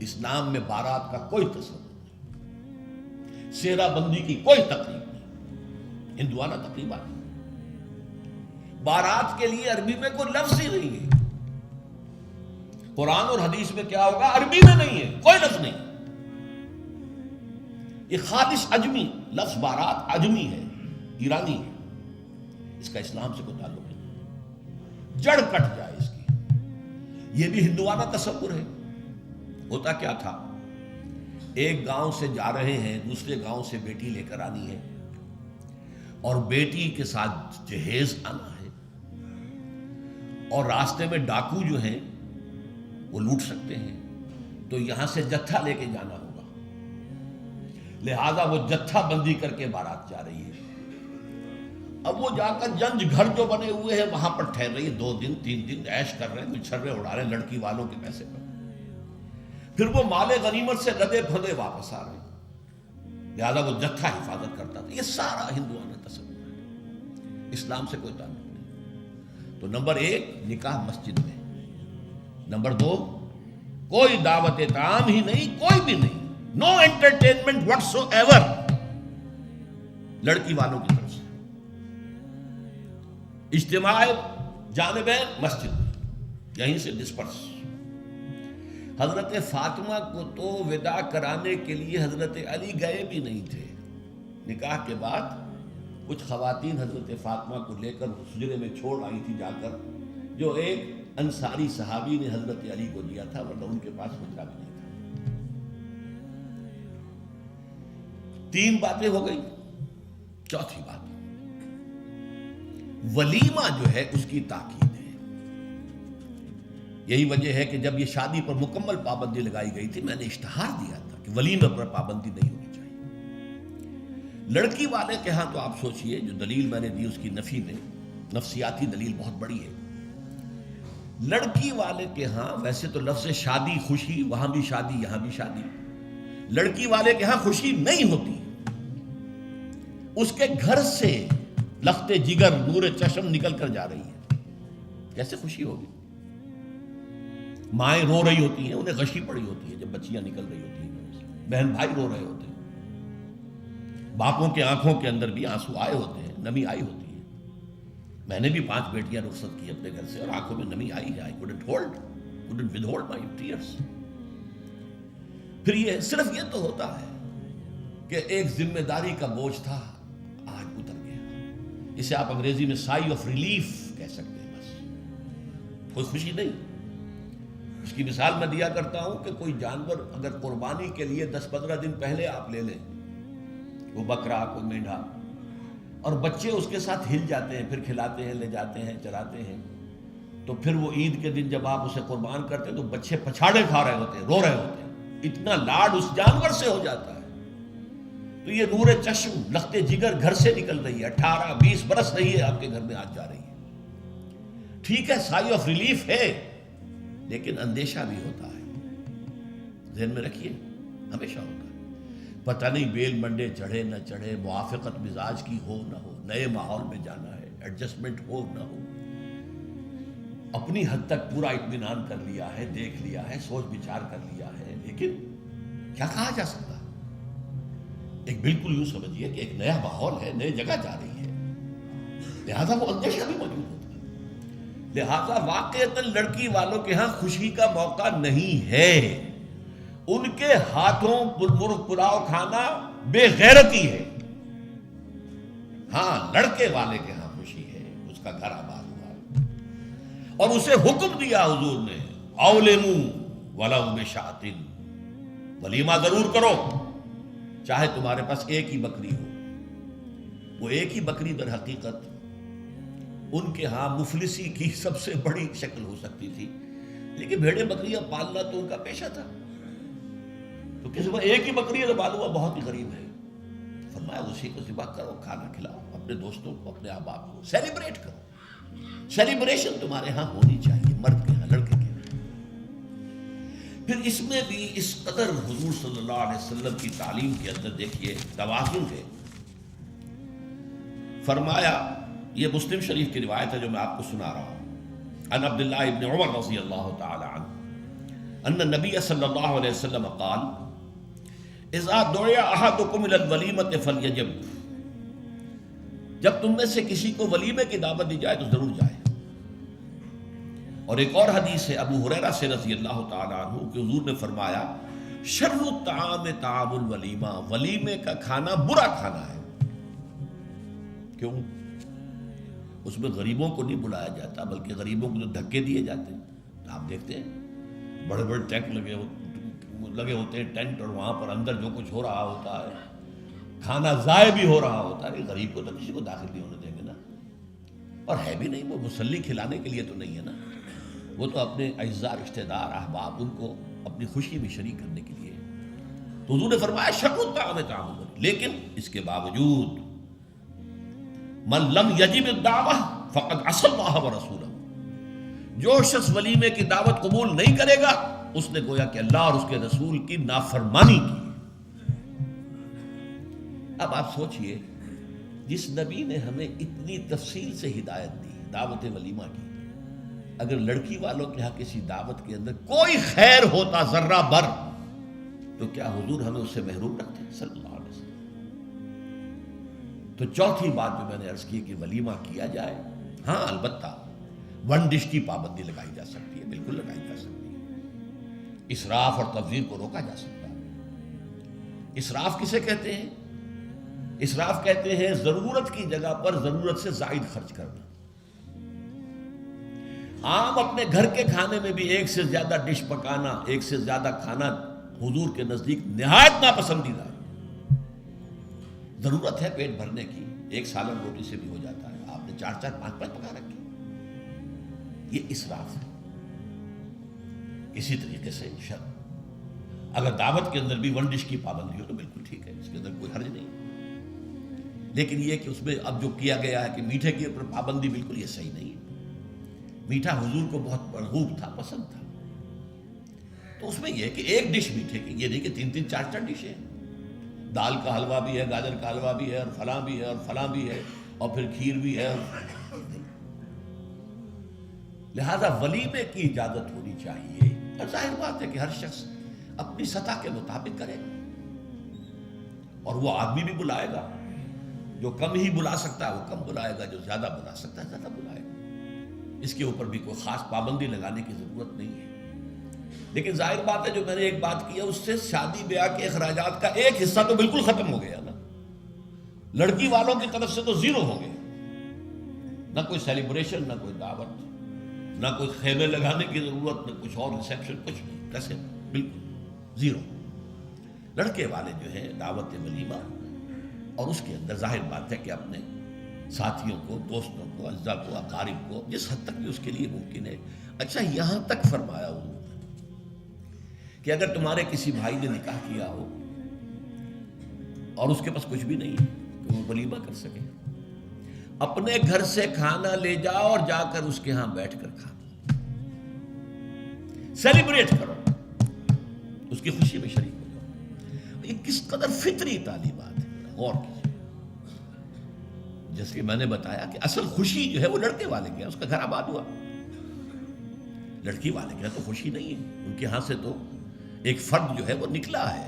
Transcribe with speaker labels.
Speaker 1: اسلام میں بارات کا کوئی تصور نہیں، سیرا بندی کی کوئی تقریب نہیں، ہندوانہ تقریبات نہیں۔ بارات کے لیے عربی میں کوئی لفظ ہی نہیں ہے، قرآن اور حدیث میں کیا ہوگا؟ عربی میں نہیں ہے، کوئی لفظ نہیں۔ یہ خالص عجمی لفظ، بارات عجمی ہے، ایرانی ہے، اس کا اسلام سے کوئی تعلق نہیں، جڑ کٹ جائے اس کی۔ یہ بھی ہندوانہ تصور ہے۔ ہوتا کیا تھا، ایک گاؤں سے جا رہے ہیں، دوسرے گاؤں سے بیٹی لے کر آنی ہے، اور بیٹی کے ساتھ جہیز آنا ہے، اور راستے میں ڈاکو جو ہیں وہ لوٹ سکتے ہیں، تو یہاں سے جتھا لے کے جانا ہوگا، لہذا وہ جتھا بندی کر کے بارات جا رہی ہے۔ اب وہ جا کر جنج گھر جو بنے ہوئے ہیں وہاں پر ٹھہر رہی ہے، 2 دن 3 دن عیش کر رہے ہیں، کچھ چھرے اڑا رہے ہیں لڑکی والوں کے پیسے پر، پھر وہ مال غنیمت سے لدے پھندے واپس آ رہے ہیں، لہذا وہ جتھا حفاظت کرتا تھا۔ یہ سارا ہندوانہ تصور ہے، اسلام سے کوئی تعلق نہیں۔ تو نمبر 1 نکاح مسجد میں، نمبر 2 کوئی دعوت طعام ہی نہیں، کوئی بھی نہیں، نو انٹرٹینمنٹ واٹس ایور لڑکی والوں کی طرف سے۔ اجتماع جانبین مسجد میں، یہیں سے ڈسپرس۔ حضرت فاطمہ کو تو وداع کرانے کے لیے حضرت علی گئے بھی نہیں تھے۔ نکاح کے بعد کچھ خواتین حضرت فاطمہ کو لے کر حجرے میں چھوڑ آئی تھی جا کر، جو ایک انصاری صحابی نے حضرت علی کو دیا تھا، ورنہ ان کے پاس حجرہ بھی نہیں تھا۔ 3 باتیں ہو گئی، چوتھی بات ولیمہ جو ہے اس کی تاکید ہے۔ یہی وجہ ہے کہ جب یہ شادی پر مکمل پابندی لگائی گئی تھی، میں نے اشتہار دیا تھا کہ ولیمہ پر پابندی نہیں ہونی چاہیے۔ لڑکی والے کے ہاں تو آپ سوچئے، جو دلیل میں نے دی اس کی نفی میں، نفسیاتی دلیل بہت بڑی ہے۔ لڑکی والے کے ہاں ویسے تو لفظ شادی، خوشی، وہاں بھی شادی یہاں بھی شادی، لڑکی والے کے ہاں خوشی نہیں ہوتی۔ اس کے گھر سے لخت جگر، نور چشم نکل کر جا رہی ہے، کیسے خوشی ہوگی؟ مائیں رو رہی ہوتی ہیں، انہیں غشی پڑی ہوتی ہے جب بچیاں نکل رہی ہوتی ہیں، بہن بھائی رو رہے ہوتے ہیں، باپوں کے آنکھوں کے اندر بھی آنسو آئے ہوتے ہیں، نمی آئی ہوتی ہے۔ میں نے بھی 5 بیٹیاں رخصت کی اپنے گھر سے، اور آنکھوں میں نمی آئی ہے، I couldn't withhold my tears۔ پھر یہ صرف یہ تو ہوتا ہے کہ ایک ذمہ داری کا بوجھ تھا، آج اتر گیا۔ اسے آپ انگریزی میں سائی آف ریلیف کہہ سکتے ہیں، بس کوئی خوشی نہیں۔ اس کی مثال میں دیا کرتا ہوں کہ کوئی جانور اگر قربانی کے لیے 10-15 دن پہلے آپ لے لیں، وہ بکرا، کوئی مینڈھا، اور بچے اس کے ساتھ ہل جاتے ہیں، پھر کھلاتے ہیں، لے جاتے ہیں، چراتے ہیں، تو پھر وہ عید کے دن جب آپ اسے قربان کرتے ہیں تو بچے پچھاڑے کھا رہے ہوتے ہیں، رو رہے ہوتے ہیں، اتنا لاڈ اس جانور سے ہو جاتا ہے۔ تو یہ نور چشم، لخت جگر گھر سے نکل رہی ہے، 18-20 برس رہی ہے آپ کے گھر میں، آج جا رہی ہے۔ ٹھیک ہے، سائی آف ریلیف ہے، لیکن اندیشہ بھی ہوتا ہے، ذہن میں رکھیے، ہمیشہ ہوتا ہے۔ پتہ نہیں بیل منڈے چڑھے نہ چڑھے، موافقت مزاج کی ہو نہ ہو، نئے ماحول میں جانا ہے، ایڈجسٹمنٹ ہو نہ ہو۔ اپنی حد تک پورا اطمینان کر لیا ہے، دیکھ لیا ہے، سوچ بچار کر لیا ہے، لیکن کیا کہا جا سکتا؟ ایک بالکل یوں سمجھیے کہ ایک نیا ماحول ہے، نئی جگہ جا رہی ہے، لہذا وہ اندیشہ بھی موجود ہوتا ہے۔ لہذا واقعتاً لڑکی والوں کے ہاں خوشی کا موقع نہیں ہے، ان کے ہاتھوں مرغ پلاؤ کھانا بے غیرتی ہے۔ ہاں، لڑکے والے کے ہاں خوشی ہے، اس کا گھر آباد ہوا ہے، اور اسے حکم دیا حضور نے، اولموا ولو بشاۃ، ولیمہ ضرور کرو، چاہے تمہارے پاس ایک ہی بکری ہو۔ وہ ایک ہی بکری در حقیقت ان کے ہاں مفلسی کی سب سے بڑی شکل ہو سکتی تھی، لیکن بھیڑیں بکریاں پالنا تو ان کا پیشہ تھا، تو کسی کو ایک ہی بکری پالنا بہت ہی غریب ہے، فرمایا اسی کو ذبح کرو، کھانا کھلاؤ اپنے دوستوں کو، اپنے احباب کو، سیلیبریٹ کرو۔ سیلیبریشن تمہارے ہاں ہونی چاہیے، مرد کے ہاں، لڑکے کے ہاں۔ پھر اس میں بھی اس قدر حضور صلی اللہ علیہ وسلم کی تعلیم کے اندر دیکھیے توازن ہے۔ فرمایا، یہ مسلم شریف کی روایت ہے جو میں آپ کو سنا رہا ہوں، عن عبداللہ ابن عمر رضی اللہ تعالی عنہ ان النبی صلی اللہ علیہ وسلم قال اذا دعی احدکم الی الولیمۃ فلیجب، جب تم میں سے کسی کو ولیمے کی دعوت دی جائے تو ضرور جائے۔ اور ایک اور حدیث ہے ابو ہریرہ سے رضی اللہ تعالی عنہ کہ حضور نے فرمایا شر الطعام طعام الولیمہ، ولیمے کا کھانا برا کھانا ہے۔ کیوں؟ اس میں غریبوں کو نہیں بلایا جاتا، بلکہ غریبوں کو جو دھکے دیے جاتے ہیں۔ آپ دیکھتے ہیں بڑے بڑے ٹینک لگے ہوتے ہیں ٹینٹ، اور وہاں پر اندر جو کچھ ہو رہا ہوتا ہے، کھانا ضائع بھی ہو رہا ہوتا ہے، غریب کو تو کسی کو داخل نہیں ہونے دیں گے نا۔ اور ہے بھی نہیں، وہ مسلی کھلانے کے لیے تو نہیں ہے نا، وہ تو اپنے اعزاء رشتہ دار احباب ان کو اپنی خوشی میں شریک کرنے کے لیے۔ تو حضور نے فرمایا شر الطعام طعام الولیمہ، لیکن اس کے باوجود من لم یجب الدعوہ فقد عصى اللہ ورسولہ، جو شخص ولیمے کی دعوت قبول نہیں کرے گا اس نے گویا کہ اللہ اور اس کے رسول کی نافرمانی کی۔ اب آپ سوچئے، جس نبی نے ہمیں اتنی تفصیل سے ہدایت دی دعوت ولیمہ کی، اگر لڑکی والوں کے ہاں کسی دعوت کے اندر کوئی خیر ہوتا ذرہ بر، تو کیا حضور ہمیں اس سے محروم رکھتے ہیں صلی اللہ علیہ وسلم؟ تو چوتھی بات جو میں نے عرض کی کہ ولیمہ کیا جائے، ہاں البتہ ون ڈش کی پابندی لگائی جا سکتی ہے، بالکل لگائی جا سکتی ہے۔ اسراف اور تبذیر کو روکا جا سکتا ہے۔ اسراف کسے کہتے ہیں؟ اسراف کہتے ہیں ضرورت کی جگہ پر ضرورت سے زائد خرچ کرنا۔ عام اپنے گھر کے کھانے میں بھی ایک سے زیادہ ڈش پکانا، ایک سے زیادہ کھانا حضور کے نزدیک نہایت ناپسندیدہ ہے۔ ضرورت ہے پیٹ بھرنے کی، ایک سالن روٹی سے بھی ہو جاتا ہے، آپ نے 4 4 5 5 پکا رکھے، یہ اسراف ہے۔ اسی طریقے سے اگر دعوت کے اندر بھی ون ڈش کی پابندی ہو تو بالکل ٹھیک ہے، اس کے اندر کوئی حرج نہیں، لیکن یہ کہ اس میں اب جو کیا گیا ہے کہ میٹھے کے اوپر پابندی، بالکل یہ صحیح نہیں ہے۔ میٹھا حضور کو بہت مرغوب تھا، پسند تھا، تو اس میں یہ کہ ایک ڈش میٹھے کی، یہ نہیں کہ 3 3 4 4 ڈشیں، دال کا حلوہ بھی ہے، گاجر کا حلوہ بھی ہے، اور فلاں بھی ہے، اور فلاں بھی ہے، اور پھر کھیر بھی ہے۔ لہذا ولیمے کی اجازت ہونی چاہیے، اور ظاہر بات ہے کہ ہر شخص اپنی سطح کے مطابق کرے، اور وہ آدمی بھی بلائے گا، جو کم ہی بلا سکتا ہے وہ کم بلائے گا، جو زیادہ بلا سکتا ہے زیادہ بلائے گا۔ اس کے اوپر بھی کوئی خاص پابندی لگانے کی ضرورت نہیں ہے۔ لیکن ظاہر بات ہے جو میں نے ایک بات کی ہے، اس سے شادی بیاہ کے اخراجات کا ایک حصہ تو بالکل ختم ہو گیا نا، لڑکی والوں کی طرف سے تو زیرو ہو گیا، نہ کوئی سیلیبریشن، نہ کوئی دعوت، نہ کوئی خیمے لگانے کی ضرورت، نہ کچھ اور ریسیپشن، کچھ نہیں، کیسے بالکل زیرو۔ لڑکے والے جو ہیں دعوت ولیمہ، اور اس کے اندر ظاہر بات ہے کہ اپنے ساتھیوں کو، دوستوں کو، اعزاء کو، اقارب کو جس حد تک بھی اس کے لیے ممکن ہے۔ اچھا یہاں تک فرمایا ہوں کہ اگر تمہارے کسی بھائی نے نکاح کیا ہو اور اس کے پاس کچھ بھی نہیں ہے تو وہ ولیمہ کر سکے، اپنے گھر سے کھانا لے جاؤ اور جا کر اس کے ہاں بیٹھ کر کھاؤ، سیلیبریٹ کرو، اس کی خوشی میں شریک ہو جاؤ۔ یہ کس قدر فطری تعلیمات ہے، غور کیجیے۔ جیسے کہ میں نے بتایا کہ اصل خوشی جو ہے وہ لڑکے والے کے، اس کا گھر آباد ہوا، لڑکی والے کے تو خوشی نہیں ہے، ان کے ہاں سے تو ایک فرد جو ہے وہ نکلا ہے۔